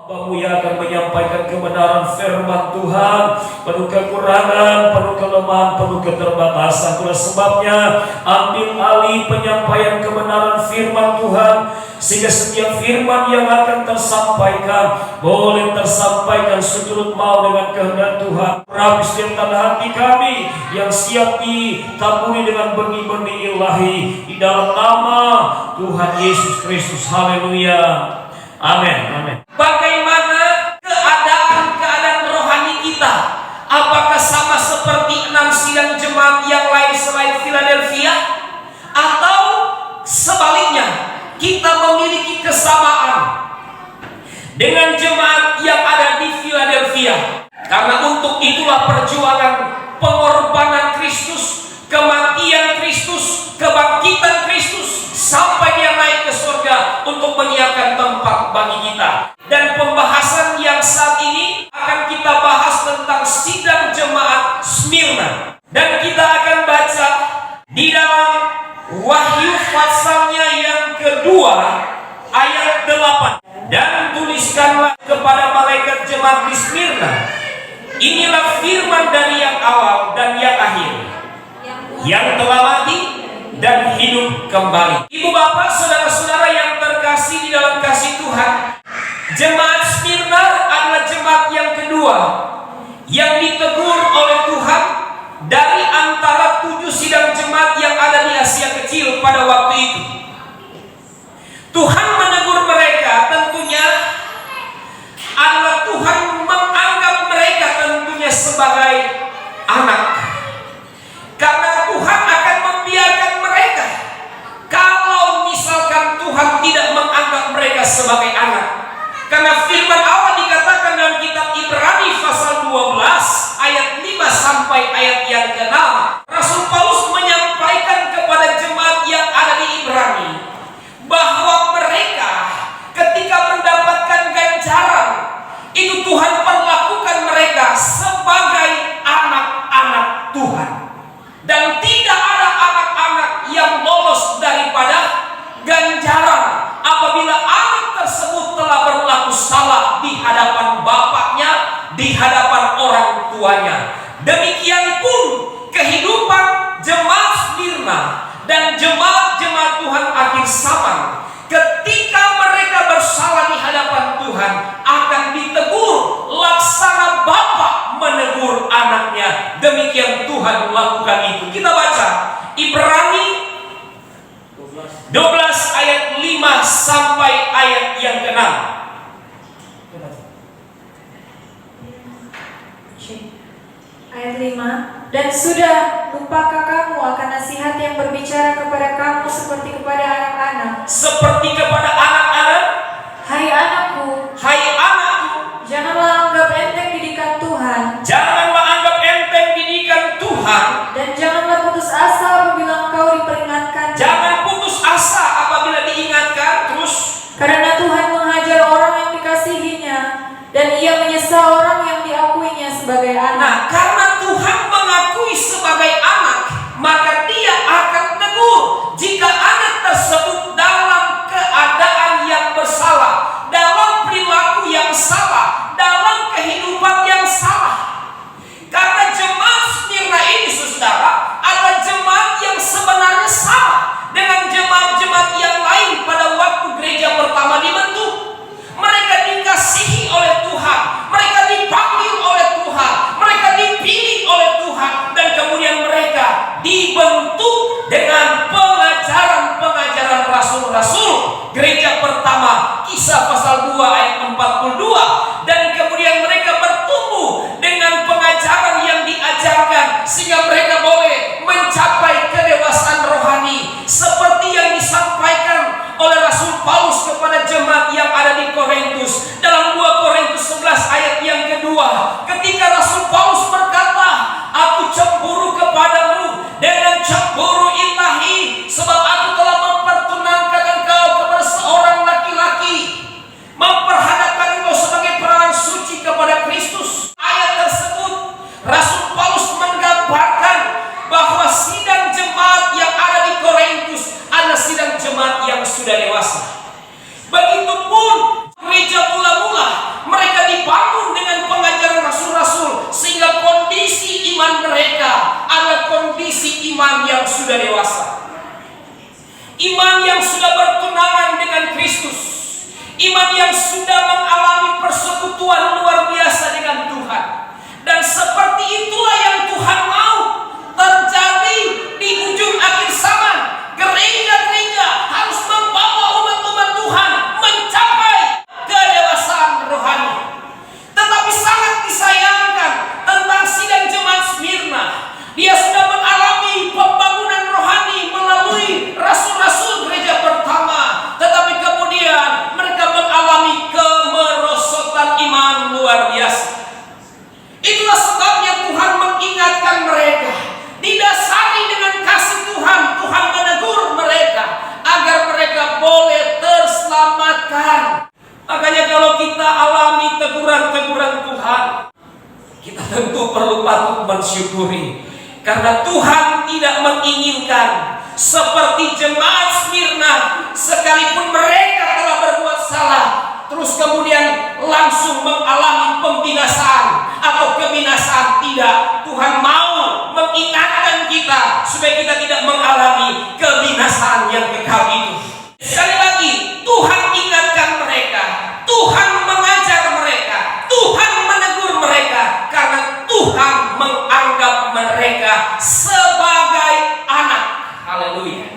Hambamu yang akan menyampaikan kebenaran firman Tuhan, penuh kekurangan, penuh kelemahan, penuh keterbatasan. Itulah sebabnya ambil alih penyampaian kebenaran firman Tuhan, sehingga setiap firman yang akan tersampaikan boleh tersampaikan seturut mau dengan kehendak Tuhan. Rabi setiap tanda hati kami yang siap ditaburi dengan benih-benih ilahi di dalam nama Tuhan Yesus Kristus. Haleluya. Amin. Amin. Bagaimana keadaan rohani kita? Apakah sama seperti 6 sidang jemaat yang lain selain Philadelphia? Atau sebaliknya, kita memiliki kesamaan dengan jemaat yang ada di Philadelphia? Karena untuk itulah perjuangan pengorbanan Kristus, kematian Kristus, kebangkitan Kristus, sampai dia naik ke surga untuk menyiapkan tempat bagi kita. Dan pembahasan yang saat ini akan kita bahas tentang sidang jemaat Smyrna. Dan kita akan baca di dalam Wahyu pasalnya yang kedua ayat 8. Dan tuliskanlah kepada malaikat jemaat di Smyrna, inilah firman dari yang awal dan yang akhir, yang telah mati dan hidup kembali. Ibu bapak, saudara-saudara yang terkasih di dalam kasih Tuhan, jemaat Smyrna adalah jemaat yang kedua yang ditegur oleh Tuhan dari antara 7 sidang jemaat yang ada di Asia Kecil pada waktu itu. Tuhan menegur mereka tentunya adalah Tuhan menganggap mereka tentunya sebagai anak. Karena Tuhan akan membiarkan mereka kalau misalkan Tuhan tidak menganggap mereka sebagai anak. Karena firman Allah dikatakan dalam kitab Ibrani pasal 12 ayat 5 sampai ayat yang ke-6. Rasul Paulus menyampaikan kepada jemaat yang ada di Ibrani bahwa mereka ketika mendapatkan ganjaran itu, Tuhan perlakukan mereka sebagai anak-anak Tuhan. Dan tidak ada anak-anak yang lolos daripada ganjaran apabila anak tersebut telah berlaku salah di hadapan bapaknya, di hadapan orang tuanya. Demikian pun kehidupan jemaat Smyrna dan jemaat-jemaat Tuhan akhir zaman, ketika mereka bersalah di hadapan Tuhan, akan ditegur laksana bapa menegur anaknya. Demikian Tuhan melakukan itu. Kita baca Ibrani 12 ayat 5 sampai ayat yang ke-6. Ayat 5. Dan sudah lupakah kamu akan nasihat yang berbicara kepada kamu seperti kepada anak-anak? Seperti kepada anak-anak. Hai anakku, janganlah anggap enteng didikan Tuhan. Janganlah anggap enteng didikan Tuhan. Dan janganlah putus asa apabila engkau diperingatkan. Jangan putus asa apabila diingatkan. Terus, karena Tuhan menghajar orang yang dikasihinya, dan ia menyesa orang yang diakuinya sebagai anak. nah, karena Tuhan mengakui sebagai anak, maka dia akan tegur jika anak tersebut dalam keadaan yang bersalah, dalam perilaku yang salah, dalam kehidupan yang salah. Karena jemaat Smyrna ini, saudara, adalah jemaat yang sebenarnya sama dengan jemaat-jemaat yang lain pada waktu gereja pertama dibentuk. Mereka dikasihi oleh Tuhan, mereka dipanggil oleh Tuhan, mereka dipilih oleh Tuhan, dan kemudian mereka dibentuk dengan pengajaran-pengajaran rasul-rasul. Gereja pertama, Kisah pasal 2 ayat 42. Dan kemudian mereka bertumbuh dengan pengajaran yang diajarkan sehingga mereka boleh mencapai kedewasaan rohani, seperti yang disampaikan oleh Rasul Paulus kepada jemaat yang ada di Korintus dalam 2 Korintus 11 ayat yang kedua. Ketika Rasul Paulus berkata, aku cemburu kepadamu dengan cemburu ilahi, sebab aku telah mempertunangkan engkau kepada seorang laki-laki, memperhadapkan engkau sebagai perawan suci kepada Kristus. Ayat tersebut Rasul Paulus menggambarkan bahwa sidang jemaat yang ada di Korintus adalah sidang jemaat yang sudah dewasa. Begitupun Gereja mula-mula mereka dibangun dengan pengajaran rasul-rasul, sehingga kondisi iman mereka adalah kondisi iman yang sudah dewasa, iman yang sudah bertunangan dengan Kristus, iman yang sudah mengalami persekutuan luar biasa dengan Tuhan. Dan seperti itulah yang Tuhan mau terjadi di ujung akhir zaman. Gereja-gereja harus membawa umat-umat Tuhan mencapai kedewasaan rohani. Tetapi sangat disayangkan tentang sidang jemaat Smyrna, dia sudah mengalami pembangunan rohani melalui rasul-rasul gereja pertama, tetapi kemudian mereka mengalami kemerosotan iman luar biasa. Itulah sebabnya Tuhan mengingatkan mereka, didasari dengan kasih Tuhan, Tuhan menegur mereka agar mereka boleh terselamatkan. Makanya kalau kita alami teguran-teguran Tuhan, kita tentu perlu patut mensyukuri, karena Tuhan tidak menginginkan seperti jemaat Smyrna, sekalipun mereka telah berbuat salah, terus kemudian langsung mengalami pembinasaan atau kebinasaan. Tidak, Tuhan mau mengingatkan kita supaya kita tidak mengalami kebinasaan yang kekal itu. Sekali lagi, Tuhan ingatkan mereka, Tuhan mengajar mereka, Tuhan menegur mereka, karena Tuhan menganggap mereka sebagai anak. Haleluya.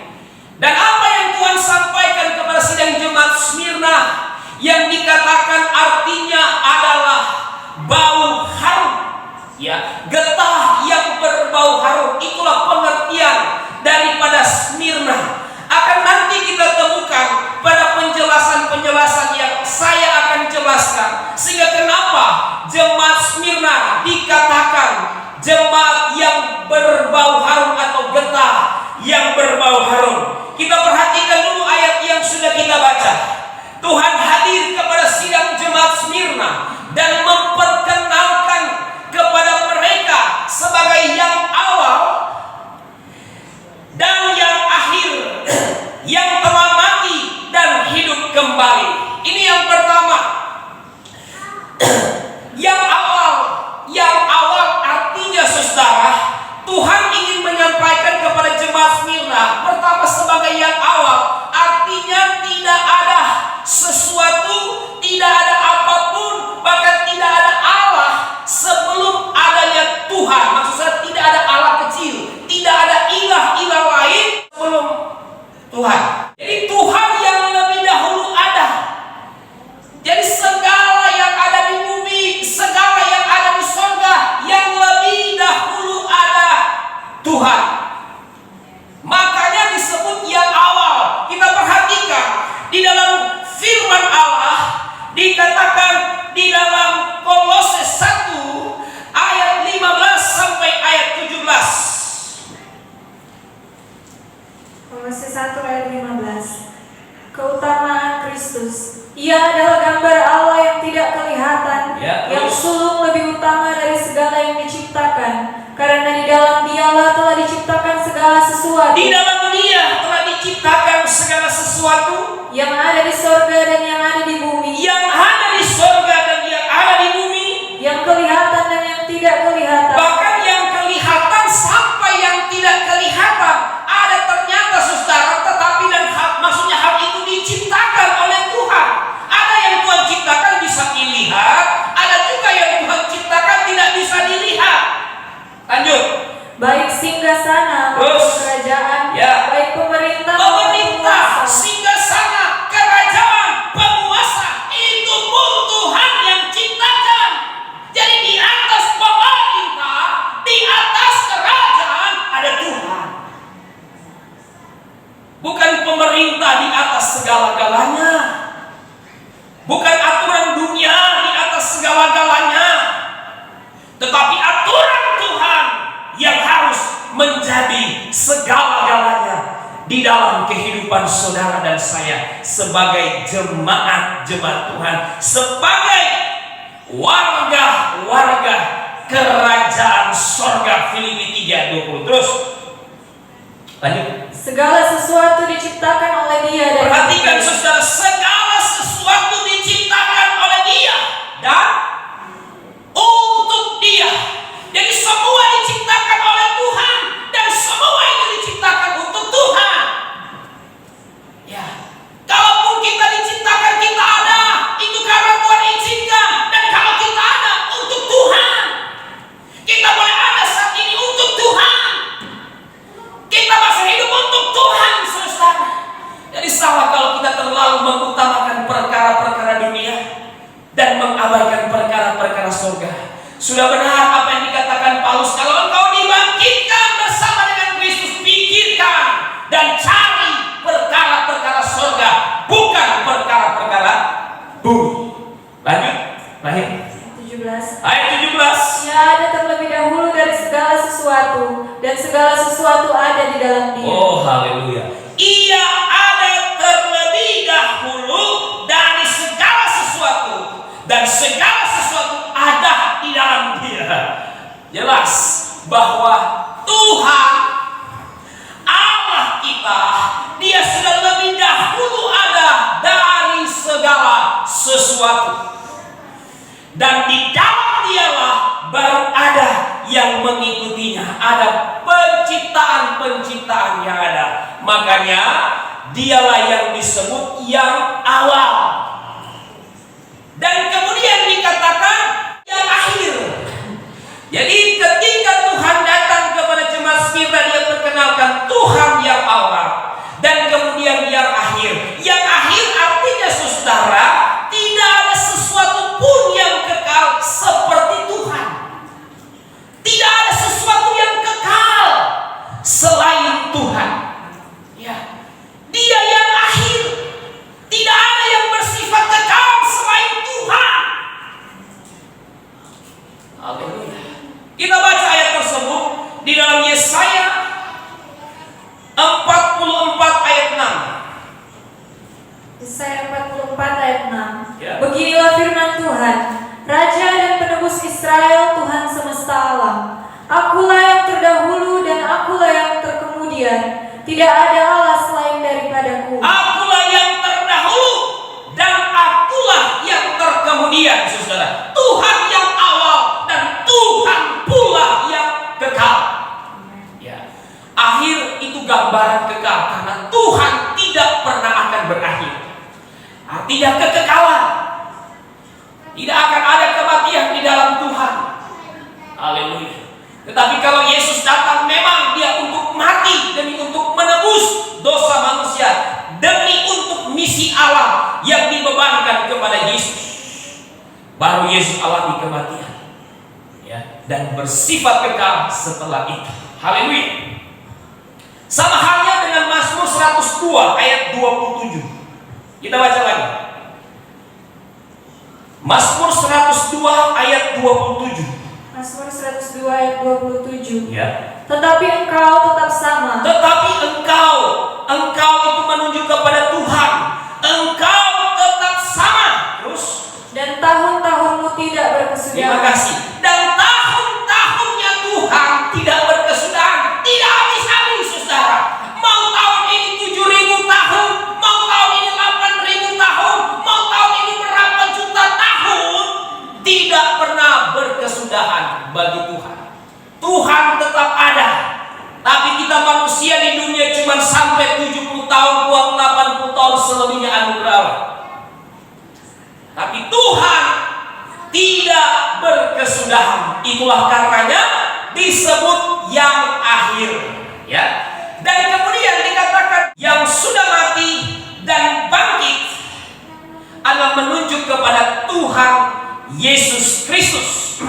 Dan apa yang Tuhan sampaikan kepada sidang jemaat Smyrna yang dikatakan artinya adalah bau harum, ya, getah yang berbau harum, itulah pengertian daripada Smyrna. Akan nanti kita temukan pada penjelasan-penjelasan yang saya akan jelaskan, sehingga kenapa jemaat Smyrna dikatakan jemaat yang berbau harum atau getah yang berbau harum. Kita perhatikan dulu ayat yang sudah kita baca. Tuhan hadir kepada sidang jemaat Smyrna dan memperkenalkan kepada mereka sebagai yang awal dan yang akhir, yang telah mati dan hidup kembali. Ini yang pertama. Yang awal artinya, saudara, Tuhan ingin menyampaikan kepada jemaat Smyrna, pertama sebagai yang awal, artinya tidak ada sesuatu, tidak ada apapun, bahkan tidak ada Allah sebelum adanya Tuhan. Maksud saya tidak ada Allah kecil, tidak ada ilah-ilah lain sebelum Tuhan. Jadi Tuhan yang lebih dahulu ada. Jadi segala yang ada di bumi, segala yang ada di surga, yang lebih dahulu ada Tuhan. Makanya disebut yang awal. Kita perhatikan di dalam firman Allah dikatakan di dalam Kolose 1 ayat 15 sampai ayat 17. Kolose 1 ayat 15. Keutamaan Kristus. Ia adalah gambar Allah yang tidak kelihatan, yang sulung lebih utama dari segala yang diciptakan, karena di dalam Dialah telah diciptakan segala sesuatu. Di dalam Dia telah diciptakan segala sesuatu, yang ada di sorga dan yang ada di bumi, yang ada di surga dan yang ada di bumi, yang kelihatan dan yang tidak kelihatan, bahkan yang kelihatan sampai yang tidak kelihatan ada ternyata, saudara. Tetapi dan maksudnya hal itu diciptakan oleh Tuhan. Ada yang Tuhan ciptakan bisa dilihat, ada juga yang Tuhan ciptakan tidak bisa dilihat. Lanjut. baik singgasana maupun kerajaan, baik pemerintah maupun penguasa. Singgasana, kerajaan, penguasa, itu pun Tuhan yang ciptakan. Jadi di atas pemerintah, di atas kerajaan ada Tuhan. Bukan pemerintah di atas segala-galanya, bukan aturan dunia di atas segala-galanya, tetapi aturan Tuhan yang harus menjadi segala-galanya di dalam kehidupan saudara dan saya sebagai jemaat-jemaat Tuhan, sebagai warga-warga kerajaan sorga. Filipi 3:20. Terus lanjut. Segala sesuatu diciptakan oleh Dia dan Perhatikan saudara, segala sesuatu diciptakan terlalu mengutamakan perkara-perkara dunia dan mengabaikan perkara-perkara surga. Sudah benar apa yang dikatakan Paulus, kalau engkau dibangkitkan bersama dengan Kristus, pikirkan dan cari perkara-perkara surga, bukan perkara-perkara bumi. Lanjut, lahir 17. ayat 17. Ia ada terlebih dahulu dari segala sesuatu, dan segala sesuatu ada di dalam Dia. Oh, haleluya. Ia ada terlebih dahulu dari segala sesuatu, dan segala sesuatu ada di dalam Dia. Jelas bahwa Tuhan Allah kita, Dia sudah lebih dahulu ada dari segala sesuatu, dan di dalam Dialah baru ada yang mengikutinya. Ada penciptaan-penciptaan yang ada. Makanya Dialah yang disebut yang awal. Dan kemudian dikatakan yang akhir. Jadi ketika Tuhan datang kepada jemaat Smyrna, Dia perkenalkan Tuhan yang awal dan kemudian yang akhir. Yang akhir artinya, saudara, tidak ada sesuatu pun yang kekal seperti Tuhan. Tidak ada sesuatu yang kekal selain Tuhan. Ya. Dia yang akhir. Tidak ada yang bersifat kekal selain Tuhan. Haleluya. Kita baca ayat tersebut di dalam Yesaya 44 ayat 6. Yesaya 44 ayat 6. Ya. Beginilah firman Tuhan, Raja dan penebus Israel, Tuhan semesta alam. Akulah yang terdahulu dan akulah yang terkemudian. Tidak ada Allah selain daripadaku. Akulah yang terdahulu dan akulah yang terkemudian, saudara. Tuhan yang awal dan Tuhan pula yang kekal. Ya. Akhir itu gambaran kekal karena Tuhan tidak pernah akan berakhir. Artinya kekekalan. Tidak akan ada kematian di dalam Tuhan. Haleluya. Tetapi kalau Yesus datang, memang Dia untuk mati demi untuk menebus dosa manusia, demi untuk misi Allah yang dibebankan kepada Yesus. Baru Yesus alami kematian, ya, dan bersifat kekal setelah itu. Haleluya. Sama halnya dengan Mazmur 102 ayat 27. Kita baca lagi. Mazmur 102 ayat 27. Mazmur 102 ayat 27. Ya. Tetapi engkau tetap sama. Tetapi engkau itu menunjuk kepada Tuhan. Engkau tetap sama. Terus. Dan tahun-tahunmu tidak berkesudahan. Terima kasih. Dan tahun-tahunnya Tuhan tidak berkesudahan. Tidak habis-habis, saudara. Mau tahun ini 7.000 tahun, mau tahun ini 8.000 tahun, mau tahun ini berapa juta tahun, tidak pernah berkesudahan bagi Tuhan. Tuhan tetap ada. Tapi kita manusia di dunia cuma sampai 70 tahun, buat 80 tahun, selebihnya anugerah Allah. Tapi Tuhan tidak berkesudahan. Itulah karenanya disebut yang akhir, ya. Dan kemudian dikatakan yang sudah mati dan bangkit adalah menunjuk kepada Tuhan Yesus Kristus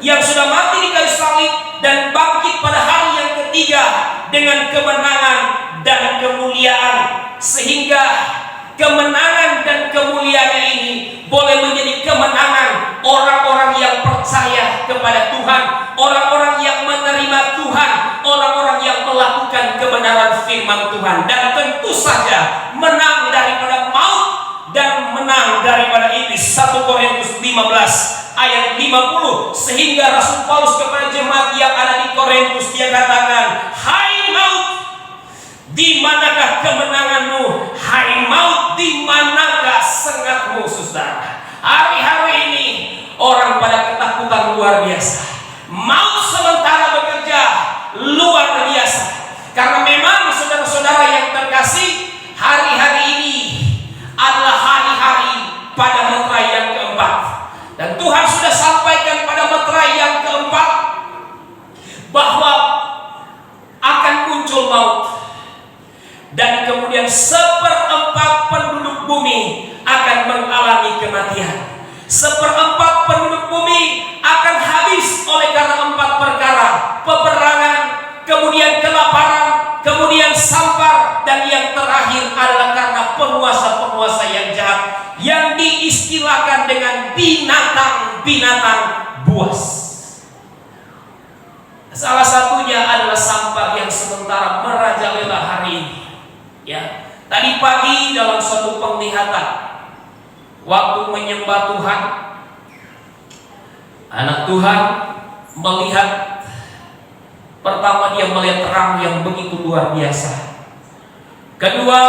yang sudah mati di kayu salib dan bangkit pada hari yang ketiga dengan kemenangan dan kemuliaan, sehingga kemenangan dan kemuliaannya ini boleh menjadi kemenangan orang-orang yang percaya kepada Tuhan, orang-orang yang menerima Tuhan, orang-orang yang melakukan kebenaran firman Tuhan, dan tentu saja menang daripada maut dan menang daripada iblis. 1 Korintus 15 ayat 50. Sehingga Rasul Paulus kepada jemaat yang ada di Korintus, dia katakan, hai maut, di manakah kemenanganmu? Hai maut, di manakah sengatmu? Saudara, hari-hari ini orang pada ketakutan luar biasa. Maut sementara bekerja luar biasa. Karena memang saudara-saudara yang terkasih, hari-hari ini adalah hari-hari pada meterai yang keempat. Dan Tuhan sudah sampaikan pada meterai yang keempat bahwa akan muncul maut. Dan kemudian 1/4 kematian. 1/4 penduduk bumi akan habis oleh karena 4 perkara: peperangan, kemudian kelaparan, kemudian sampar, dan yang terakhir adalah karena penguasa-penguasa yang jahat yang diistilahkan dengan binatang-binatang buas. Salah satunya adalah sampar yang sementara merajalela hari ini. Ya, tadi pagi dalam suatu penglihatan, waktu menyembah Tuhan, anak Tuhan melihat, pertama dia melihat terang yang begitu luar biasa. Kedua,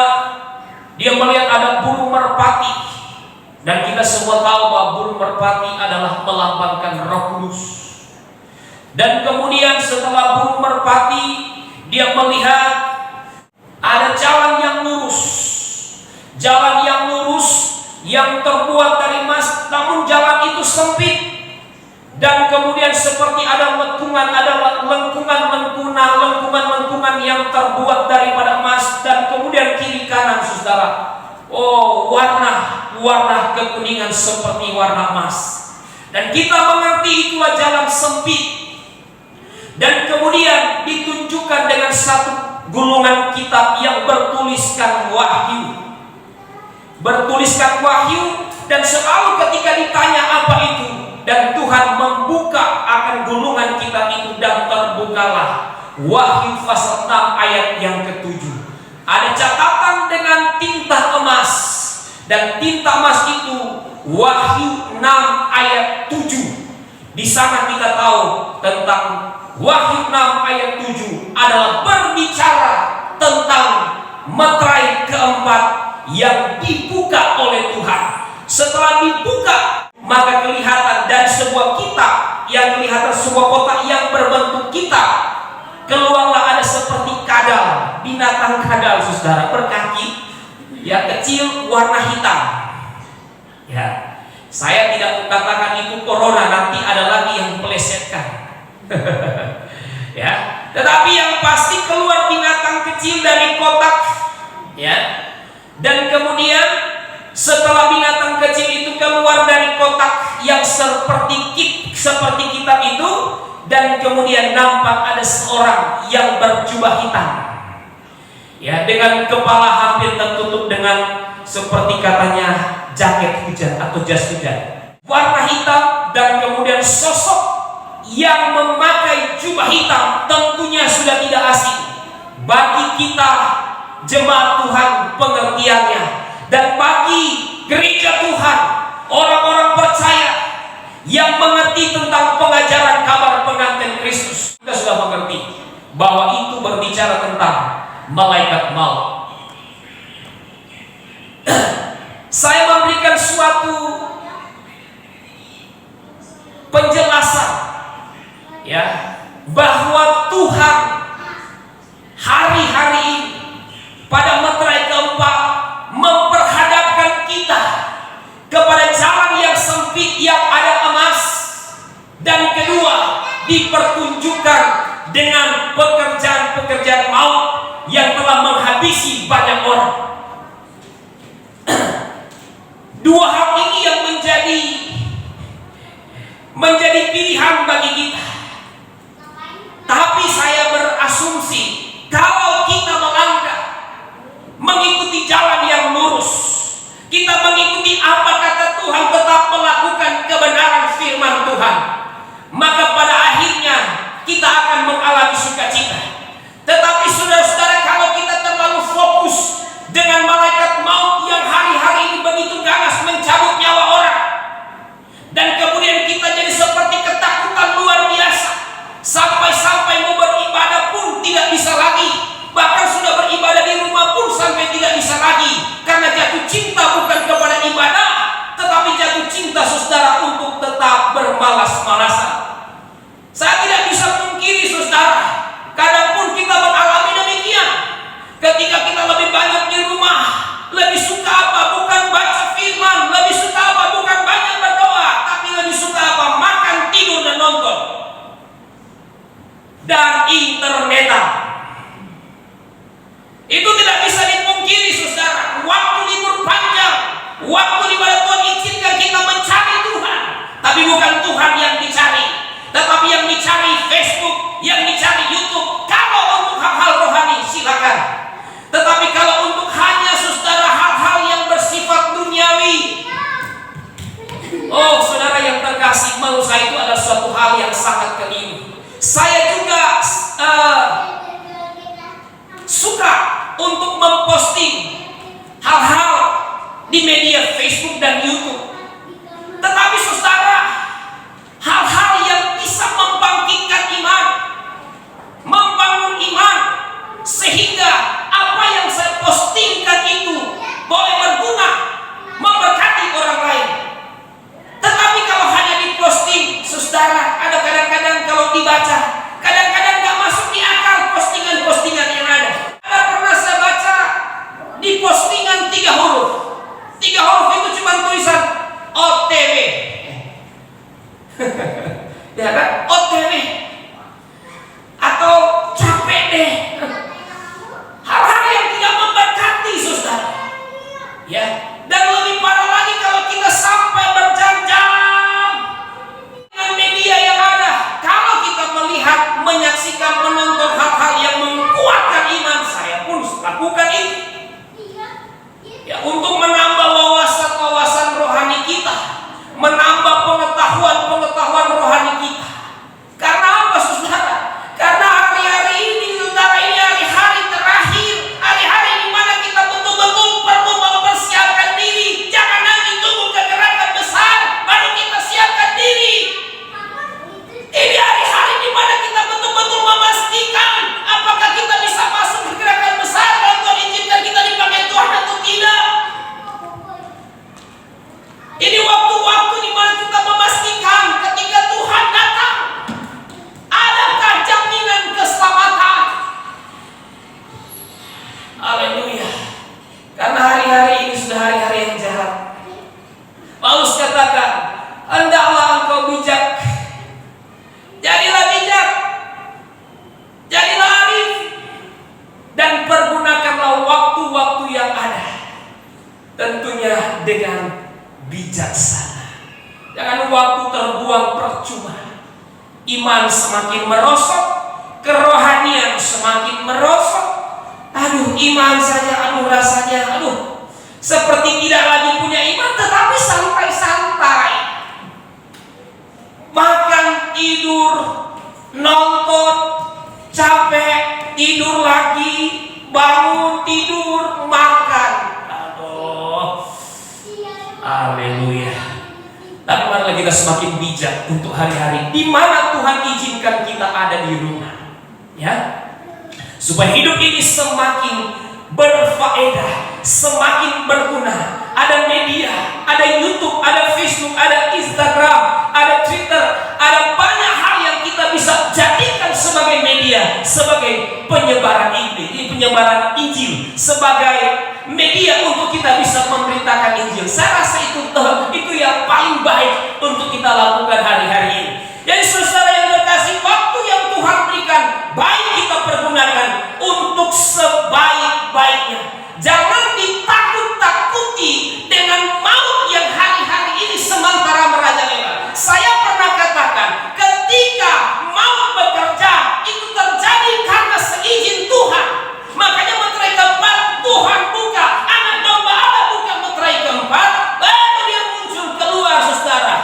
dia melihat ada burung merpati. Dan kita semua tahu bahwa burung merpati adalah melambangkan Roh Kudus. Dan kemudian setelah burung merpati, dia melihat ada jalan yang lurus. Jalan yang lurus yang terbuat dari emas, namun jalan itu sempit. Dan kemudian seperti ada lengkungan yang terbuat daripada emas, dan kemudian kiri kanan, saudara, warna kekuningan seperti warna emas. Dan kita mengerti itulah jalan sempit. Dan kemudian ditunjukkan dengan satu gulungan kitab yang bertuliskan Wahyu. Dan selalu ketika ditanya apa itu, dan Tuhan membuka akan gulungan kitab itu, dan terbukalah Wahyu pasal 6 ayat yang ke-7. Ada catatan dengan tinta emas, dan tinta emas itu Wahyu 6 ayat 7. Di sana kita tahu tentang Wahyu 6 ayat 7 adalah berbicara tentang meterai keempat yang dibuka oleh Tuhan. Setelah dibuka, maka kelihatan dari sebuah kitab yang kelihatan sebuah kotak yang berbentuk kitab, keluarlah ada seperti kadal, binatang kadal, saudara, berkaki, ya, kecil, warna hitam. Ya, saya tidak mengatakan itu corona, nanti ada lagi yang melesetkan. Ya, tetapi yang pasti keluar binatang kecil dari kotak, ya. Dan kemudian setelah binatang kecil itu keluar dari kotak yang seperti kitab itu, dan kemudian nampak ada seorang yang berjubah hitam, ya, dengan kepala hampir tertutup dengan seperti katanya jaket hujan atau jas hujan, warna hitam. Dan kemudian sosok yang memakai jubah hitam tentunya sudah tidak asing bagi kita jemaat Tuhan pengertiannya, dan bagi gereja Tuhan, orang-orang percaya yang mengerti tentang pengajaran kabar pengantin Kristus. Kita sudah mengerti bahwa itu berbicara tentang malaikat maut. Saya memberikan suatu penjelasan, ya, bahwa Tuhan hari-hari ini pada meterai keempat memperhadapkan kita kepada jalan yang sempit yang ada emas, dan kedua dipertunjukkan dengan pekerjaan-pekerjaan maut yang telah menghabisi banyak orang. Dua hal ini yang menjadi pilihan bagi kita. Tapi saya berasumsi kalau kita melangkah mengikuti jalan yang lurus, kita mengikuti apa kata Tuhan, tetap melakukan kebenaran firman Tuhan, maka pada akhirnya kita akan mengalami sukacita. Tetapi saudara-saudara, kalau kita terlalu fokus dengan malaikat maut yang hari-hari ini begitu ganas mencabut nyawa orang, dan kemudian kita jadi seperti ketakutan luar biasa, sampai-sampai mau beribadah pun tidak bisa lagi, bahkan sudah beribadah di rumah pun sampai tidak bisa lagi, karena jatuh cinta bukan kepada Tapi bukan Tuhan yang dicari, tetapi yang dicari Facebook, yang dicari YouTube. Kalau untuk hal-hal rohani silakan. Tetapi kalau untuk hanya saudara hal-hal yang bersifat duniawi, oh saudara yang terkasih, menurut saya itu adalah suatu hal yang sangat keliru. Saya juga suka untuk memposting hal-hal di media Facebook dan YouTube. Tetapi saudara, hal-hal yang bisa membangkitkan iman, membangun iman, sehingga apa yang saya postingkan itu boleh berguna, memberkati orang lain. Tetapi kalau hanya diposting, saudara, ada kadang-kadang kalau dibaca, kadang-kadang gak masuk di akal postingan-postingan yang ada. Ada pernah saya baca di postingan 3 huruf. 3 huruf itu cuma tulisan OTW. Ya kan? OTW. Atau capek deh. Hal-hal yang tidak memberkati, saudara. Ya. Dan lebih parah lagi kalau kita sampai berjam-jam dengan media yang ada. Kalau kita melihat, menyaksikan, menonton hal-hal yang menguatkan iman, saya pun lakukan itu. Ya, untuk menambah wawasan-wawasan rohani kita, menambah pengetahuan rohani kita. Karena apa, saudara? Karena hari-hari ini, saudara, ini hari-hari terakhir, hari-hari di mana kita betul-betul perlu mempersiapkan diri. Jangan nanti tunggu kegerakan besar baru kita siapkan diri. Ini hari-hari di mana kita betul-betul memastikan apakah kita bisa masuk ke gerakan besar kalau Tuhan izinkan kita dipakai Tuhan atau tidak. Ini waktu-waktu di mana kita memastikan ketika Tuhan datang, adakah jaminan keselamatan? Haleluya. Karena hari-hari ini sudah hari-hari yang jahat. Paulus katakan, hendaklah engkau bijak. Jadilah bijak, jadilah arif, dan pergunakanlah waktu-waktu yang ada, tentunya dengan bijaksana. Jangan waktu terbuang percuma. Iman semakin merosot, kerohanian semakin merosot. Aduh, iman saja, aduh rasanya, aduh seperti tidak lagi punya iman, tetapi santai-santai. Makan, tidur, nonton, capek, tidur lagi, bangun, tidur, makan. Aduh, haleluya. Tapi marilah kita semakin bijak untuk hari-hari di mana Tuhan izinkan kita ada di rumah, ya, supaya hidup ini semakin berfaedah, semakin berguna. Ada media, ada YouTube, ada Facebook, ada Instagram, ada Twitter, ada banyak hal yang kita bisa jadikan sebagai media, sebagai penyebaran Injil, sebagai media untuk kita bisa memberitakan Injil. Saya rasa itu yang paling baik untuk kita lakukan hari-hari ini. Jadi saudara yang terkasih, waktu yang Tuhan berikan, baik kita pergunakan untuk sebaik-baiknya. Jangan ditakut-takuti dengan maut yang hari-hari ini sementara merajalela. Saya pernah katakan, ketika maut bekerja, itu terjadi karena seizin Tuhan. Makanya meterai keempat Tuhan buka, anak domba Allah buka meterai keempat, baru dia muncul keluar, saudara,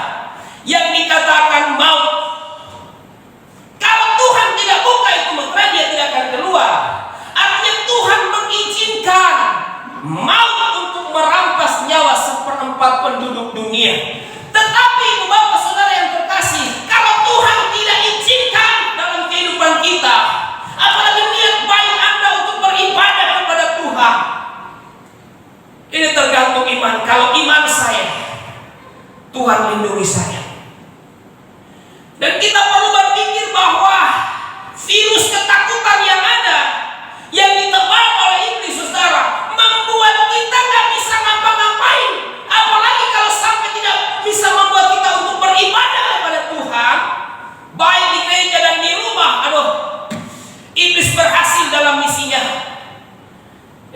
yang dikatakan maut. Kalau Tuhan tidak buka itu meterai, dia tidak akan keluar. Artinya Tuhan mengizinkan maut untuk merampas nyawa 1/4 penduduk dunia. Tetapi Bapak Saudara yang terkasih, kalau Tuhan tidak izinkan dalam kehidupan kita, apalagi niat baik Anda untuk beribadah kepada Tuhan, ini tergantung iman. Kalau iman saya, Tuhan lindungi saya. Dan kita perlu berpikir bahwa virus ketakutan yang ada, yang ditebar oleh iblis, saudara, membuat kita nggak bisa ngapa-ngapain. Apalagi kalau sampai tidak bisa membuat kita untuk beribadah kepada Tuhan, baik di gereja dan di rumah. Aduh, iblis berhasil dalam misinya.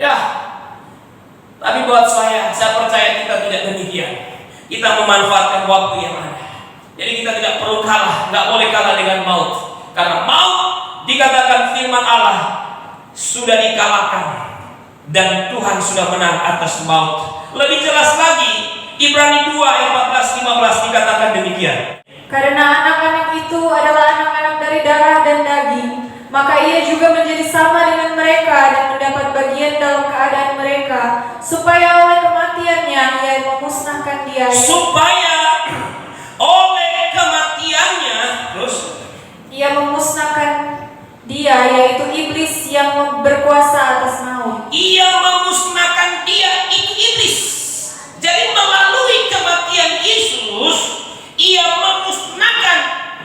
Ya, tapi buat saya percaya kita tidak demikian. Kita memanfaatkan waktu yang ada. Jadi kita tidak perlu kalah, nggak boleh kalah dengan maut. Karena maut dikatakan firman Allah sudah dikalahkan dan Tuhan sudah menang atas maut. Lebih jelas lagi, Ibrani 2 ayat 14-15 dikatakan demikian. Karena anak-anak itu adalah anak-anak dari darah dan daging, maka ia juga menjadi sama dengan mereka dan mendapat bagian dalam keadaan mereka, supaya oleh kematiannya ia memusnahkan dia. Supaya oleh kematiannya, terus ia memusnahkan dia, yaitu iblis yang berkuasa atas maut. Ia memusnahkan dia, itu iblis. Jadi melalui kematian Yesus, ia memusnahkan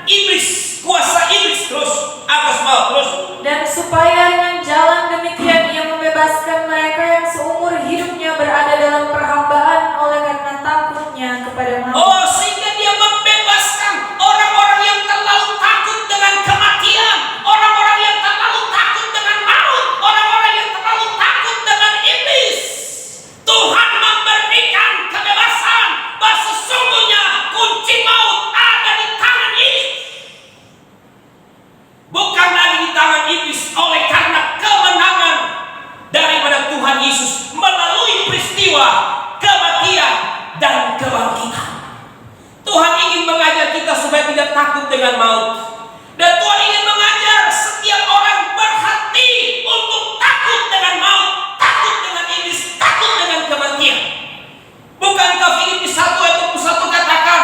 iblis, kuasa iblis terus atas maut terus. Dan supaya dengan jalan demikian ia membebaskan mereka yang seumur hidupnya berada dalam perhambaan oleh karena takutnya kepada maut. Oh, sehingga dia membebaskan orang-orang yang terlalu takut dengan kematian, orang-orang yang terlalu takut dengan maut, orang-orang yang terlalu takut dengan iblis. Tuhan memberikan kebebasan bahwa sesungguhnya kunci maut ada di tangan Yesus, bukan lagi di tangan iblis. Oleh karena kemenangan daripada Tuhan Yesus melalui peristiwa kematian dan kebangkitan. Tuhan ingin mengajar kita supaya tidak takut dengan maut. Dan Tuhan ingin mengajar setiap orang berhati untuk takut dengan maut, takut dengan iblis, takut dengan kematian. Bukankah Filipi 1 ayat 21 katakan,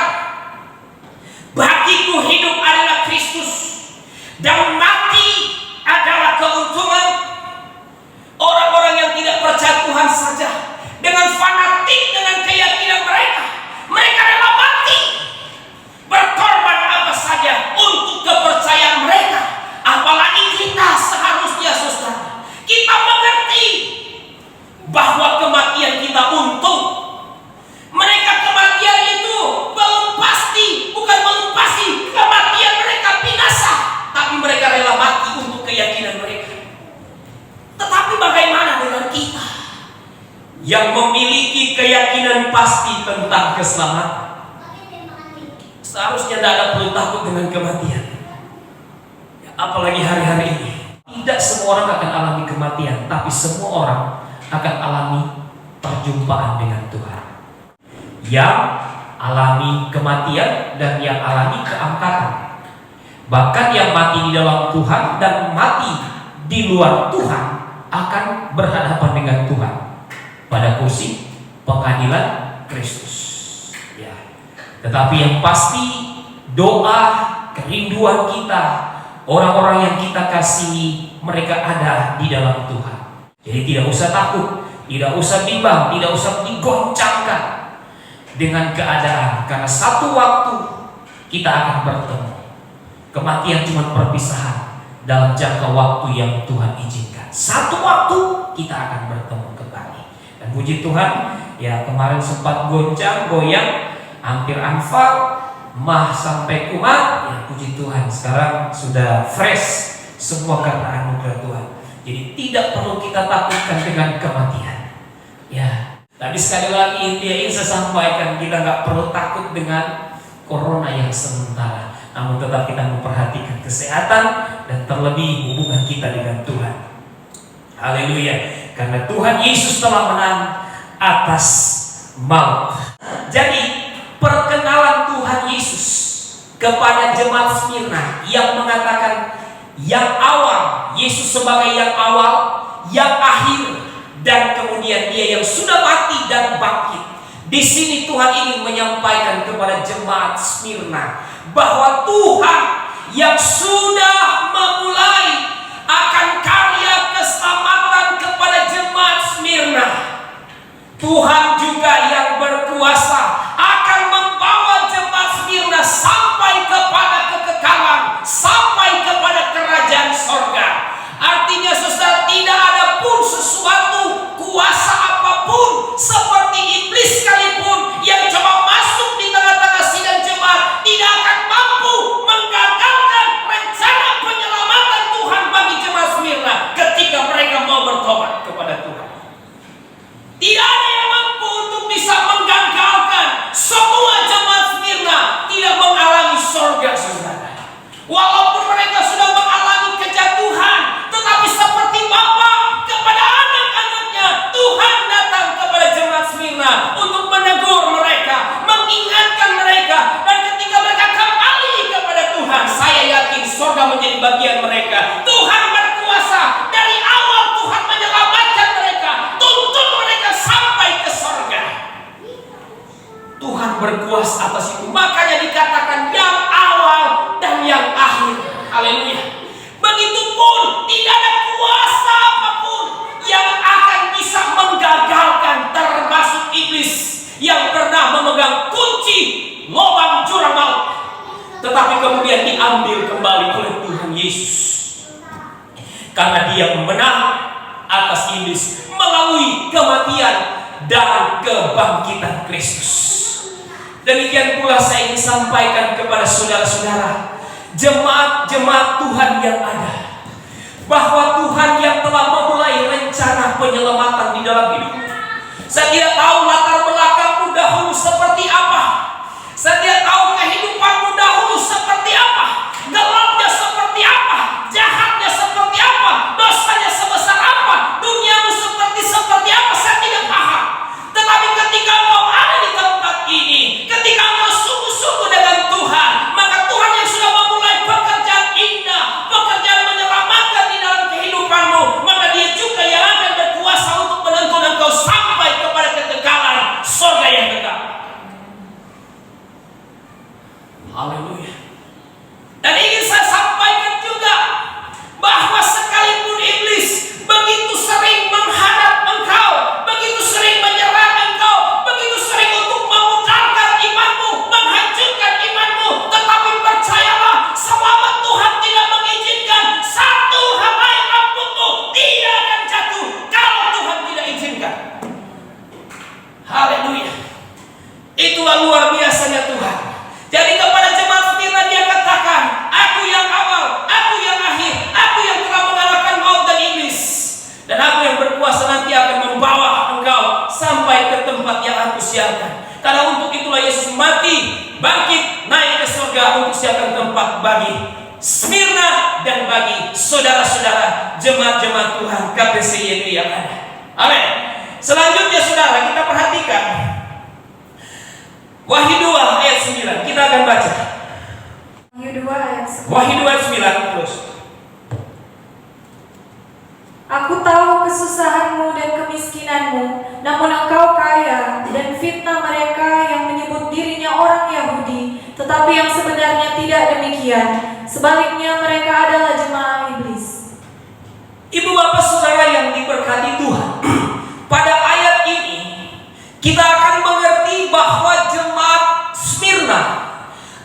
bagiku hidup adalah Kristus dan mati adalah keuntungan. Orang-orang yang tidak percaya Tuhan saja dengan fanatik dengan keyakinan mereka, mereka rela mati, berkorban apa saja untuk kepercayaan mereka. Apalagi kita seharusnya, saudara, kita mengerti bahwa kematian kita untung. Mereka kematian itu belum pasti, bukan belum pasti, kematian mereka binasa, tapi mereka rela mati untuk keyakinan mereka. Tetapi bagaimana dengan kita yang memiliki keyakinan pasti tentang keselamatan? Seharusnya tidak ada perlu takut dengan kematian. Ya, apalagi hari-hari ini. Tidak semua orang akan alami kematian, tapi semua orang akan alami perjumpaan dengan Tuhan. Yang alami kematian dan yang alami keangkatan. Bahkan yang mati di dalam Tuhan dan mati di luar Tuhan akan berhadapan dengan Tuhan pada kursi pengadilan Kristus. Ya. Tetapi yang pasti doa, kerinduan kita, orang-orang yang kita kasihi, mereka ada di dalam Tuhan. Jadi tidak usah takut, tidak usah bimbang, tidak usah digoncangkan dengan keadaan, karena satu waktu kita akan bertemu. Kematian cuma perpisahan dalam jangka waktu yang Tuhan izinkan. Satu waktu kita akan bertemu kembali. Dan puji Tuhan, ya kemarin sempat goncang, goyang, hampir anfal, mah sampai kumat. Ya puji Tuhan, sekarang sudah fresh semua karena anugerah Tuhan. Jadi tidak perlu kita takutkan dengan kematian. Ya, tadi sekali lagi dia ingin saya sampaikan, kita nggak perlu takut dengan corona yang sementara, namun tetap kita memperhatikan kesehatan dan terlebih hubungan kita dengan Tuhan. Haleluya, karena Tuhan Yesus telah menang atas maut. Jadi perkenalan Tuhan Yesus kepada jemaat Smyrna yang mengatakan yang awal, Yesus sebagai yang awal, yang akhir, dan kemudian dia yang sudah mati dan bangkit. Di sini Tuhan ingin menyampaikan kepada jemaat Smyrna bahwa Tuhan yang sudah memulai akan karya keselamatan kepada jemaat Smyrna, Tuhan juga yang berkuasa akan membawa jemaat Smyrna sampai kepada kekekalan, sampai kepada kerajaan sorga. Artinya saudara, tidak ada pun sesuatu kuasa apapun seperti iblis sekalipun yang coba masuk di tengah-tengah sidang jemaat tidak akan mampu menggagalkan rencana penyelamatan Tuhan bagi jemaat Smyrna ketika mereka mau bertobat kepada Tuhan. Tidak ada yang mampu untuk bisa menggagalkan surga, saudara. Walaupun mereka sudah mengalami kejatuhan, tetapi seperti Bapa kepada anak-anaknya, Tuhan datang kepada jemaat Smyrna untuk menegur mereka, mengingatkan mereka, dan ketika mereka kembali kepada Tuhan, saya yakin surga menjadi bagian mereka. Tuhan berkuasa, dari awal Tuhan menyelamatkan mereka, tuntun mereka sampai ke surga. Tuhan berkuasa atas itu, makanya dikatakan yang awal dan yang akhir. Haleluya. Begitupun tidak ada kuasa apapun yang akan bisa menggagalkan, termasuk iblis yang pernah memegang kunci lubang jurang maut, tetapi kemudian diambil kembali oleh Tuhan Yesus, karena dia menang atas iblis melalui kematian dan kebangkitan Kristus. Demikian pula saya ingin sampaikan kepada saudara-saudara, jemaat-jemaat Tuhan yang ada, bahwa Tuhan yang telah memulai rencana penyelamatan di dalam hidup. Saya tidak tahu latar belakangmu dahulu seperti apa. Saya tidak tahu kehidupanmu dahulu seperti apa. Gelapnya seperti apa, jahatnya seperti apa, dosanya sebesar apa, duniamu seperti apa, saya tidak paham. Tetapi ketika engkau ada di tempat ini, ketika engkau sungguh-sungguh dengan Tuhan, maka Tuhan yang sudah memulai pekerjaan indah, pekerjaan menyelamatkan di dalam kehidupanmu, maka Dia juga yang akan berkuasa untuk menuntun engkau sampai kepada kekekalan surga yang kekal. Haleluya. Dan ingin saya sampaikan juga bahwa sekalipun iblis begitu sering menghadap engkau, begitu sering menyerang engkau, begitu sering untuk memudarkan imanmu, menghancurkan imanmu, tetapi percayalah, selama Tuhan tidak mengizinkan, satu helai rambutmu tidak akan jatuh kalau Tuhan tidak izinkan. Haleluya. Itulah luar biasanya Tuhan. Jadi kepada jemaat Smyrna Dia katakan, aku yang awal, aku yang akhir, aku yang telah mengalahkan maut dan iblis, dan aku yang berkuasa nanti akan membawa engkau sampai ke tempat yang aku siapkan. Karena untuk itulah Yesus mati, bangkit, naik ke surga untuk siapkan tempat bagi Smyrna dan bagi saudara-saudara jemaat-jemaat Tuhan KPCYD yang ada. Amin. Selanjutnya saudara, kita perhatikan Wahyu 2 ayat 9. Kita akan baca Wahyu 2 ayat 9. Wahyu 2 ayat 9 terus. Aku tahu kesusahanmu dan kemiskinanmu, namun engkau kaya, dan fitnah mereka yang menyebut dirinya orang Yahudi, tetapi yang sebenarnya tidak demikian. Sebaliknya mereka adalah jemaah iblis. Ibu bapak saudara yang diberkati Tuhan, pada ayat ini kita akan mengerti bahwa jemaat Smyrna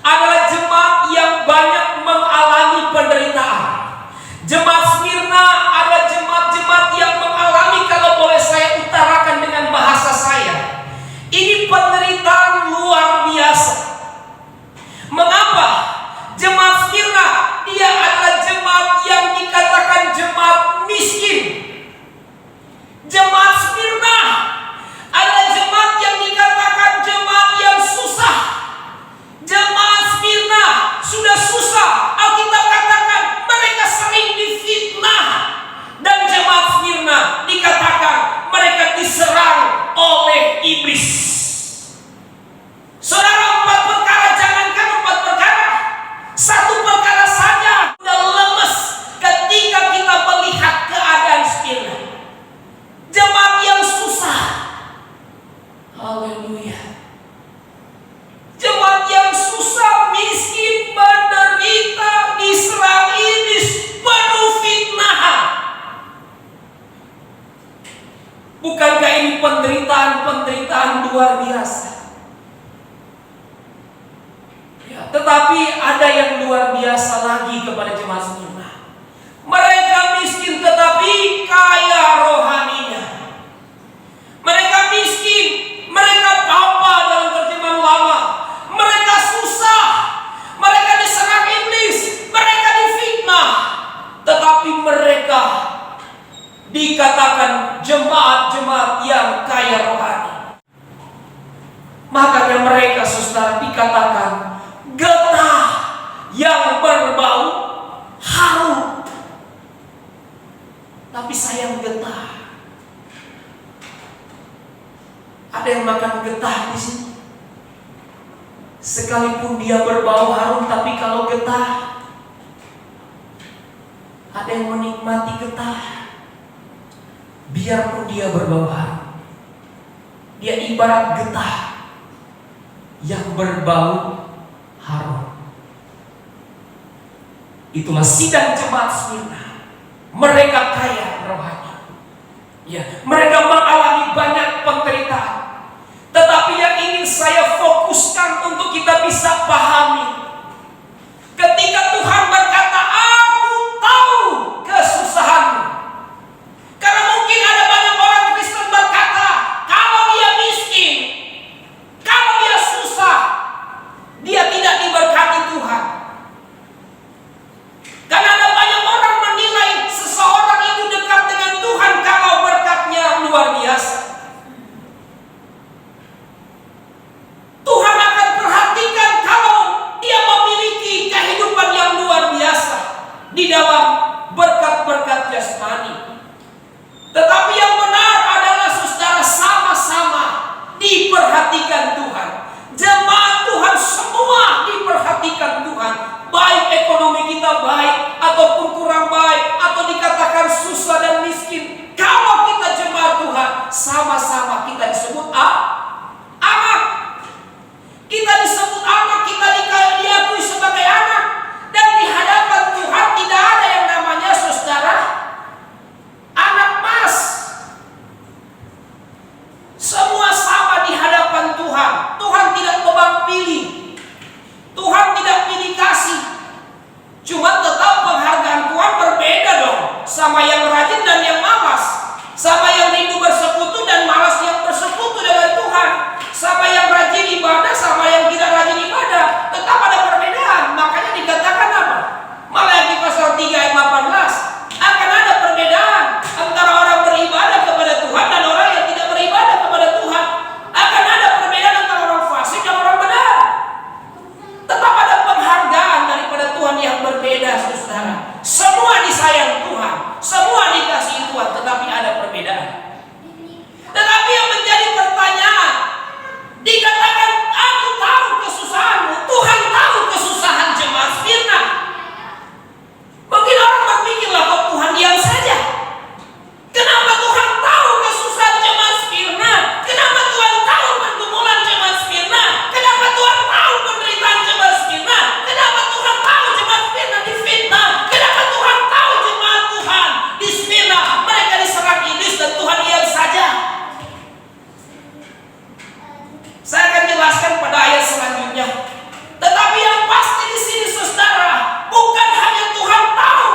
adalah jemaat yang banyak mengalami penderitaan. Jemaat Smyrna adalah jemaat-jemaat yang mengalami, kalau boleh saya utarakan dengan bahasa saya, ini penderitaan luar biasa. Mengapa? Jemaat Smyrna dia adalah jemaat yang dikatakan jemaat miskin. Jemaat Smyrna adalah jemaat yang dikatakan jemaat yang susah. Jemaat Smyrna sudah susah. Alkitab katakan mereka sering difitnah. Dan jemaat Smyrna dikatakan mereka diserang oleh iblis. Saudara, 4 perkara, jangankan 4 perkara, 1 perkara saja sudah lemes ketika kita melihat keadaan Smyrna. Jemaat yang susah. Haleluya. Jemaat yang susah, miskin, menderita, diserang iblis, penuh fitnah. Bukankah ini penderitaan luar biasa? Ya, tetapi ada yang luar biasa lagi kepada jemaat Smyrna. Mereka miskin tetapi kaya rohaninya. Mereka miskin, mereka papa dalam terjemahan lama. Mereka susah, mereka diserang iblis, mereka difitnah, tetapi mereka dikatakan jemaat-jemaat yang kaya rohani. Makanya mereka saudara dikatakan getah yang makan getah di sini? Sekalipun dia berbau harum, tapi kalau getah, ada yang menikmati getah. Biarpun dia berbau harum, dia ibarat getah yang berbau harum. Itulah sidang jemaat Smyrna. Mereka kaya rohani. Ya, mereka mengalami banyak penderitaan. Tetapi yang ingin saya fokuskan untuk kita bisa pahami, ketika Tuhan berkata, "Aku tahu kesusahanmu." Karena mungkin ada banyak orang Kristen berkata, kalau dia miskin, kalau dia susah, dia tidak diberkati Tuhan. Karena ada banyak orang menilai seseorang itu dekat dengan Tuhan kalau berkatnya luar biasa. Tuhan akan perhatikan kalau dia memiliki kehidupan yang luar biasa di dalam berkat-berkat jasmani. Tetapi yang benar adalah saudara, sama-sama diperhatikan Tuhan. Jemaat Tuhan semua diperhatikan Tuhan. Baik ekonomi kita baik ataupun kurang baik, atau dikatakan susah dan miskin, kalau kita jemaat Tuhan, sama-sama kita disebut anak. Kita disebut anak, kita diakui sebagai anak. Dan di hadapan Tuhan tidak ada yang namanya saudara anak mas. Semua sama di hadapan Tuhan. Tuhan tidak tebang pilih. Tuhan tidak pilih kasih. Cuma tetap penghargaan Tuhan berbeda dong. Sama yang rajin dan yang malas. Sama yang rindu bersekutu dan malas yang bersekutu dengan Tuhan. Sama yang rajin ibadah, sama yang tidak rajin ibadah. Tetap ada perbedaan. Makanya dikatakan apa? Maleakhi pasal 3 ayat 18. Akan ada perbedaan antara orang beribadah kepada Tuhan dan orang yang tidak beribadah kepada Tuhan. Akan ada perbedaan antara orang fasik dan orang benar. Tetap ada penghargaan daripada Tuhan yang berbeda, saudara. Semua disayang Tuhan, semua dikasihi Tuhan, tetapi ada perbedaan. Tetapi yang menjadi pertanyaan, dikatakan aku tahu kesusahanmu. Tuhan tahu kesusahan jemaat Smyrna. Mungkin orang berpikirlah, kok Tuhan diam saja? Kenapa Tuhan tahu kesusahan jemaat Smyrna? Kenapa Tuhan tahu pergumulan jemaat Smyrna? Kenapa Tuhan tahu penderitaan jemaat Smyrna? Kenapa Tuhan tahu jemaat Smyrna difitnah? Kenapa Tuhan tahu jemaat Tuhan di Smyrna mereka diserang iblis dan Tuhan diam saja? Saya akan jelaskan pada ayat selanjutnya. Tetapi yang pasti di sini saudara, bukan hanya Tuhan tahu,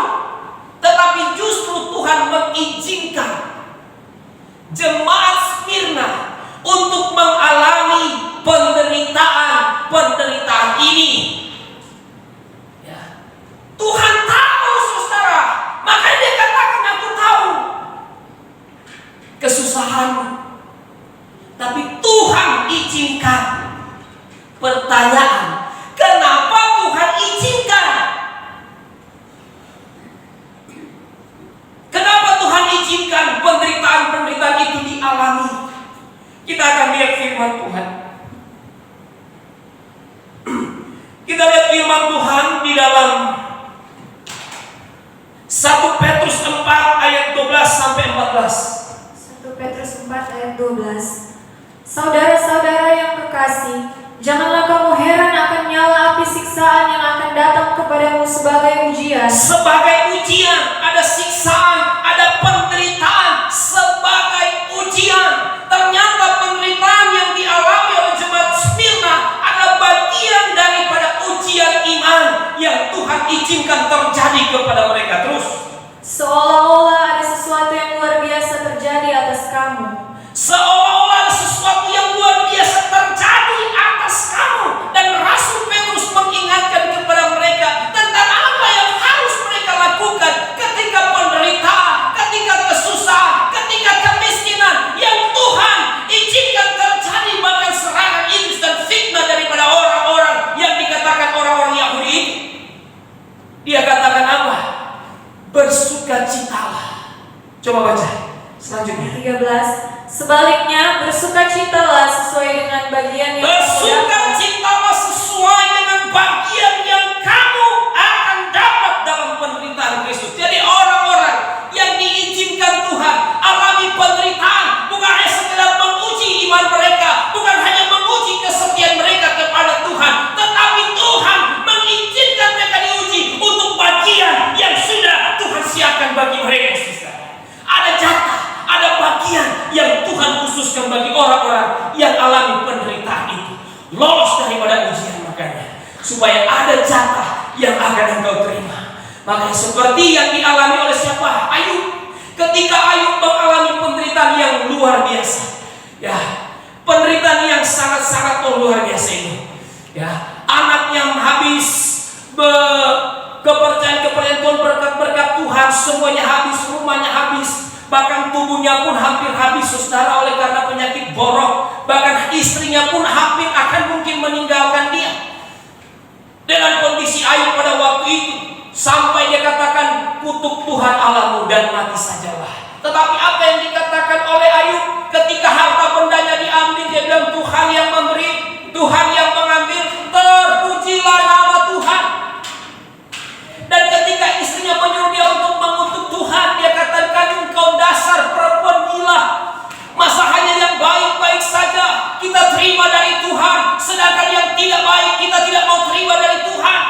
tetapi justru Tuhan mengizinkan jemaat Smyrna untuk mengalami penderitaan ini. Ya. Tuhan tahu saudara, makanya dia katakan aku tahu kesusahanmu. Tapi Tuhan izinkan. Pertanyaan, kenapa Tuhan izinkan? Kenapa Tuhan izinkan penderitaan-penderitaan itu dialami? Kita akan lihat firman Tuhan. Kita lihat firman Tuhan di dalam 1 Petrus 4 ayat 12 sampai 14. 1 Petrus 4 ayat 12. Saudara-saudara yang kekasih, janganlah kamu heran akan nyala api siksaan yang akan datang kepadamu sebagai ujian. Sebagai ujian, ada siksaan, ada penderitaan sebagai ujian. Ternyata penderitaan yang dialami oleh jemaat Smyrna adalah bagian daripada ujian iman yang Tuhan izinkan terjadi kepada mereka. Terus, seolah-olah ada sesuatu yang luar biasa terjadi atas kamu. Seolah-olah sesuatu yang luar biasa terjadi atas kamu. Dan Rasul Petrus mengingatkan kepada mereka tentang apa yang harus mereka lakukan ketika penderitaan, ketika kesusahan, ketika kemiskinan yang Tuhan izinkan terjadi, bahkan serangan iblis dan fitnah daripada orang-orang yang dikatakan orang-orang Yahudi. Dia katakan apa? Bersukacitalah. Coba baca selanjutnya. 13. Sebaliknya, bersukacitalah sesuai dengan bagian yang Bersukacitalah sesuai dengan bagian yang kamu akan dapat dalam penderitaan Kristus. Jadi orang-orang yang diizinkan Tuhan alami penderitaan bukan hanya sekedar menguji iman mereka, bukan hanya menguji kesetiaan mereka kepada Tuhan, tetapi Tuhan mengizinkan mereka diuji untuk bagian yang sudah Tuhan siapkan bagi mereka. Ada jatah, ada bagian yang Tuhan khususkan bagi orang-orang yang alami penderitaan itu, lolos daripada ujian. Makanya supaya ada jatah yang akan engkau terima. Makanya seperti yang dialami oleh siapa? Ayub. Ketika Ayub mengalami penderitaan yang luar biasa, ya, penderitaan yang sangat-sangat luar biasa ini, ya, anak yang habis, kepercayaan Tuhan, berkat-berkat Tuhan semuanya habis, rumahnya habis, bahkan tubuhnya pun hampir habis, saudara, oleh karena penyakit borok. Bahkan istrinya pun hampir akan mungkin meninggalkan dia. Dengan kondisi Ayub pada waktu itu, sampai dia katakan, kutuk Tuhan Allahmu dan mati sajalah. Tetapi apa yang dikatakan oleh Ayub ketika harta bendanya diambil? Dia bilang, Tuhan yang memberi, Tuhan yang mengambil, terpujilah nama Tuhan. Dan ketika istrinya menyuruh dia untuk mengutuk Tuhan, dia katakan, engkau dasar perempuan gila. Masa hanya yang baik-baik saja kita terima dari Tuhan, sedangkan yang tidak baik kita tidak mau terima dari Tuhan.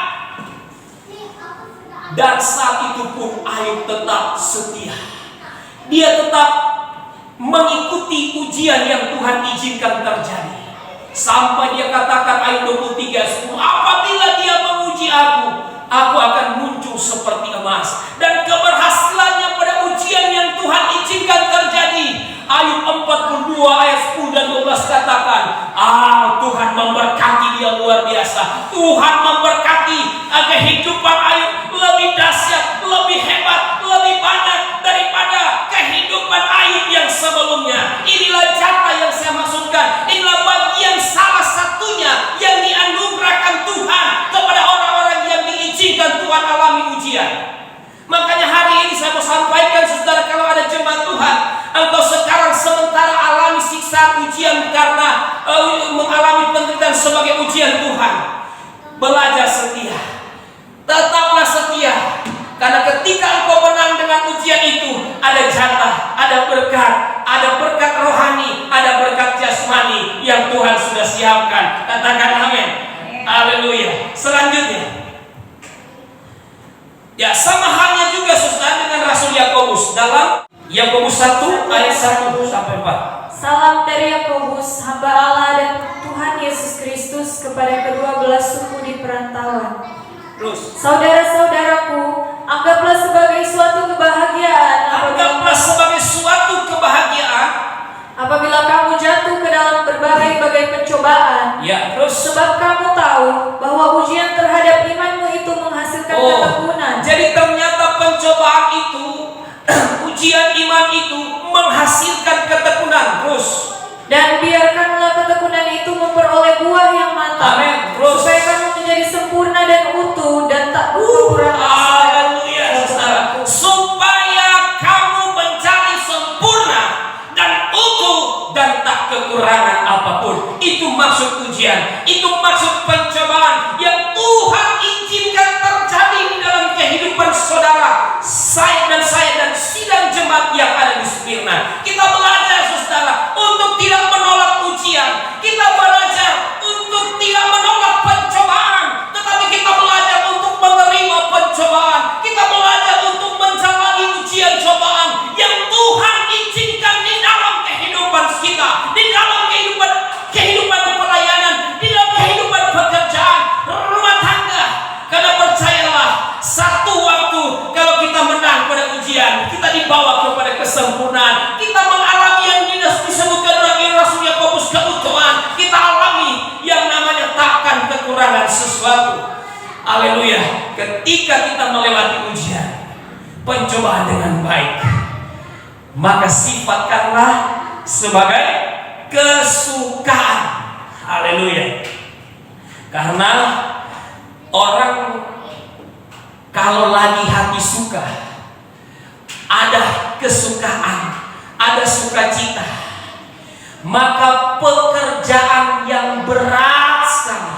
Dan saat itu pun Ayub tetap setia. Dia tetap mengikuti ujian yang Tuhan izinkan terjadi. Sampai dia katakan, Ayub 23:10, apabila dia menguji aku akan muncul seperti emas. Dan keberhasilannya pada ujian yang Tuhan izinkan terjadi. Ayub 42 ayat 10 dan 12 katakan, Tuhan memberkati dia luar biasa. Tuhan memberkati kehidupan Ayub lebih dahsyat, lebih hebat, lebih banyak daripada kehidupan Ayub yang sebelumnya. Inilah jatah yang saya maksudkan. Inilah bagian salah satunya yang dianugerahkan Tuhan kepada orang-orang yang diizinkan Tuhan alami ujian. Makanya hari ini saya mau sampaikan, saudara, kalau ada jemaat Tuhan, engkau sekarang sementara alami siksa ujian karena mengalami penderitaan sebagai ujian Tuhan, belajar setia, tetaplah setia, karena ketika engkau menang dengan ujian itu, ada jatah, ada berkat rohani, ada berkat jasmani yang Tuhan sudah siapkan. Katakan amin. Haleluya. Selanjutnya, ya, sama halnya juga saudara dengan Rasul Yakobus dalam Yakobus 1 ayat 1 sampai 4. Salam dari Yakobus, hamba Allah dan Tuhan Yesus Kristus, kepada kedua belas suku di perantauan. Terus, saudara-saudaraku, anggaplah sebagai suatu kebahagiaan apabila kamu jatuh ke dalam berbagai pencobaan. ya, terus, Sebab kamu tahu bahwa ujian terhadap imanmu itu menghasilkan ketekunan. Jadi ternyata pencobaan itu, ujian iman itu menghasilkan ketekunan. Terus, Dan biarkanlah ketekunan itu memperoleh buah yang matang. Amin. Terus, Supaya kamu menjadi sempurna dan utuh dan tak kekurangan. haleluya, saudara. Supaya kamu menjadi sempurna dan utuh dan tak kekurangan apapun. Itu maksud ujian, itu maksud pencobaan yang Tuhan izinkan terjadi di dalam kehidupan saudara, saya dan sidang jemaat yang ada di Smyrna. Kita belajar, saudara, untuk tidak menolak ujian. Kita belajar untuk tidak menolak pencobaan, tetapi kita belajar untuk menerima pencobaan. Kita belajar untuk menjalani ujian cobaan yang Tuhan izinkan di dalam kehidupan kita, di dalam kehidupan pelayanan, di dalam kehidupan pekerjaan, rumah tangga. Karena percayalah, satu waktu kalau kita menang pada ujian, kita dibawa kepada kesempurnaan. Kita mengalami yang disebutkan oleh Rasul Yakobus, keutuhan. Kita alami yang namanya takkan kekurangan sesuatu. Haleluya. Ketika kita melewati ujian, pencobaan dengan baik, maka sifatkanlah sebagai kesukaan. Haleluya. Karena orang kalau lagi hati suka, ada kesukaan, ada sukacita. maka pekerjaan yang berat sekali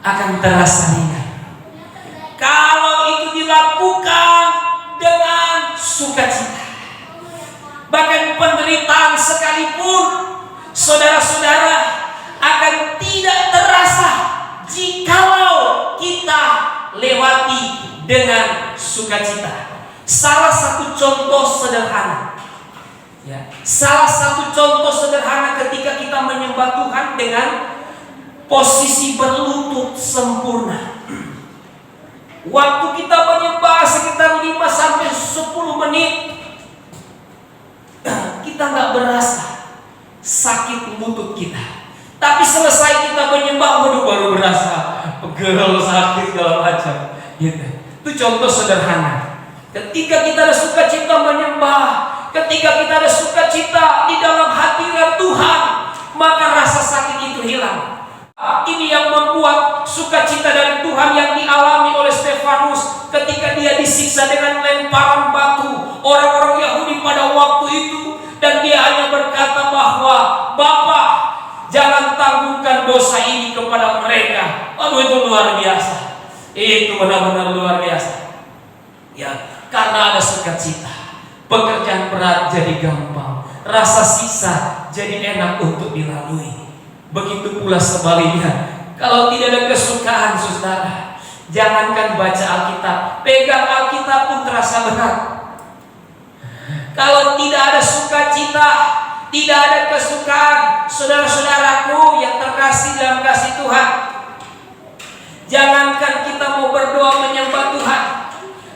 akan terasa ringan. Kalau itu dilakukan dengan sukacita, bahkan penderitaan sekalipun, saudara-saudara, akan tidak terasa jikalau kita lewati dengan sukacita. Salah satu contoh sederhana, salah satu contoh sederhana ketika kita menyembah Tuhan dengan posisi berlutut sempurna. Waktu kita menyembah sekitar 5-10 menit, kita nggak berasa sakit lutut kita. Tapi selesai kita menyembah, baru berasa pegel, sakit, segala macam. Gitu. Itu contoh sederhana. Ketika kita ada sukacita menyembah, ketika kita ada sukacita di dalam hadirat Tuhan, maka rasa sakit itu hilang. Ini yang membuat sukacita dari Tuhan yang dialami oleh Stefanus ketika dia disiksa dengan lemparan batu orang-orang Yahudi pada waktu itu, dan dia hanya berkata bahwa, "Bapa, jangan tanggungkan dosa ini kepada mereka." Itu luar biasa. Itu benar-benar luar biasa. Ya, karena ada sukacita, pekerjaan berat jadi gampang, rasa siksa jadi enak untuk dilalui. Begitu pula sebaliknya, kalau tidak ada kesukaan, saudara, jangankan baca Alkitab, pegang Alkitab pun terasa berat. Kalau tidak ada sukacita, tidak ada kesukaan, saudara-saudaraku yang terkasih dalam kasih Tuhan, jangankan kita mau berdoa menyembah Tuhan,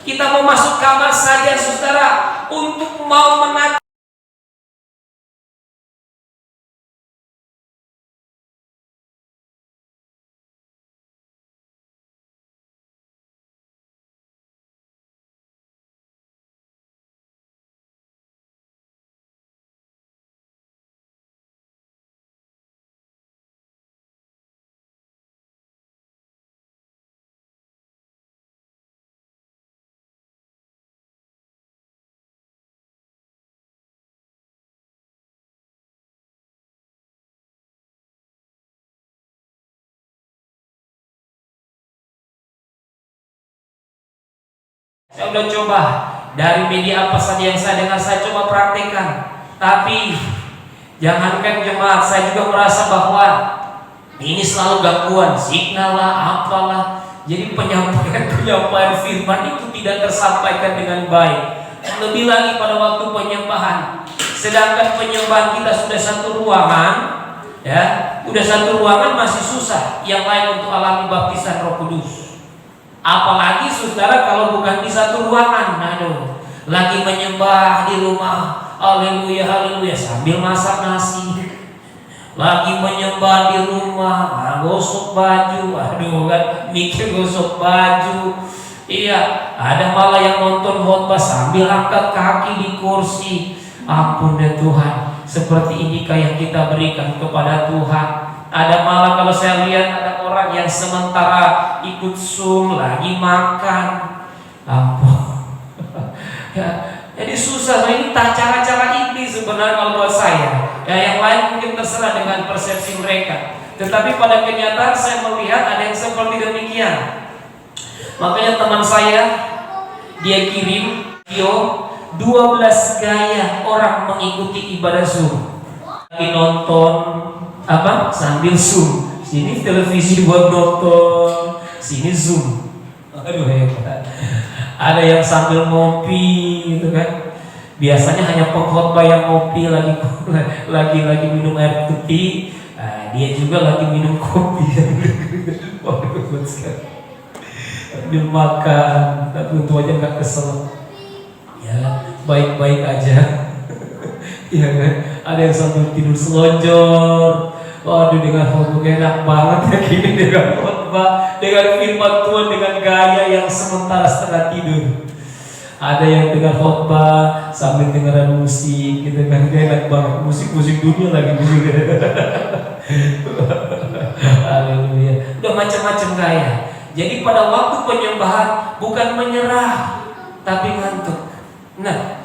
kita mau masuk kamar saja, saudara, untuk mau menatap Saya udah coba dari media apa saja yang saya dengar, saya coba praktekkan. Tapi jangankan jemaat, saya juga merasa bahwa ini selalu gangguan, signal lah, apalah. Jadi penyampaian firman itu tidak tersampaikan dengan baik. Lebih lagi pada waktu penyembahan. Sedangkan penyembahan kita sudah satu ruangan, udah satu ruangan masih susah. Yang lain untuk alami baptisan Roh Kudus. Apalagi saudara kalau bukan di satu ruangan, lagi menyembah di rumah, haleluya haleluya, sambil masak nasi, lagi menyembah di rumah, gosok baju, kan mikir gosok baju, iya, ada malah yang nonton khotbah sambil angkat kaki di kursi. Ampun deh Tuhan, seperti inikah yang kita berikan kepada Tuhan? Ada malah kalau saya lihat ada orang yang sementara ikut Zoom lagi makan, ampun. Jadi susah. Ini cara-cara ini sebenarnya kalau buat saya. Yang lain mungkin terserah dengan persepsi mereka. Tetapi pada kenyataan saya melihat ada yang seperti demikian. Makanya teman saya, dia kirim video 12 gaya orang mengikuti ibadah Zoom. Lagi nonton sambil Zoom. Sini televisi buat nonton, sini Zoom. Aduh hebat. Ada yang sambil ngopi gitu kan. Biasanya hanya pengkhotbah yang ngopi lagi minum air putih. Dia juga lagi minum kopi. Sambil makan, tapi untung aja nggak kesel. Ya, baik-baik aja. Ya kan? Ada yang sambil tidur selonjor. Waduh, dengan khotbah enak banget ya gini, dengan khotbah, dengan firman Tuhan, dengan gaya yang sementara setengah tidur. Ada yang dengar khotbah sambil dengeran musik gitu kan, enak banget, musik dunia lagi musik. Haleluya. Udah macam-macam gaya. Jadi pada waktu penyembahan bukan menyerah, tapi ngantuk. Nah,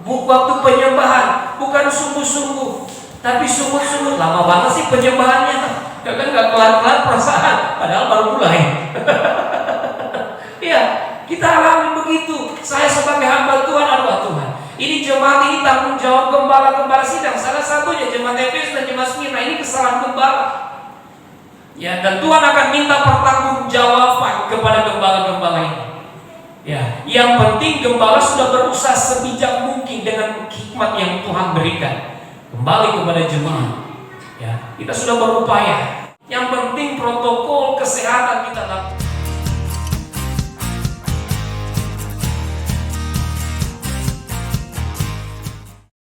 waktu penyembahan bukan sungguh-sungguh, Tapi sungguh-sungguh lama banget sih penyembahannya. Ya kan nggak kelar-kelar perasaan, padahal baru mulai. Iya, kita alami begitu. Saya sebagai hamba Tuhan, aduh Tuhan, ini jemaat ini tanggung jawab gembala-gembala sidang. Salah satunya jemaat Efesus dan jemaat Smyrna, ini kesalahan gembala. Ya, dan Tuhan akan minta pertanggungjawaban kepada gembala-gembala ini. Ya, yang penting gembala sudah berusaha sebijak mungkin dengan hikmat yang Tuhan berikan kembali kepada jemaat. Ya, kita sudah berupaya. Yang penting protokol kesehatan kita lakukan.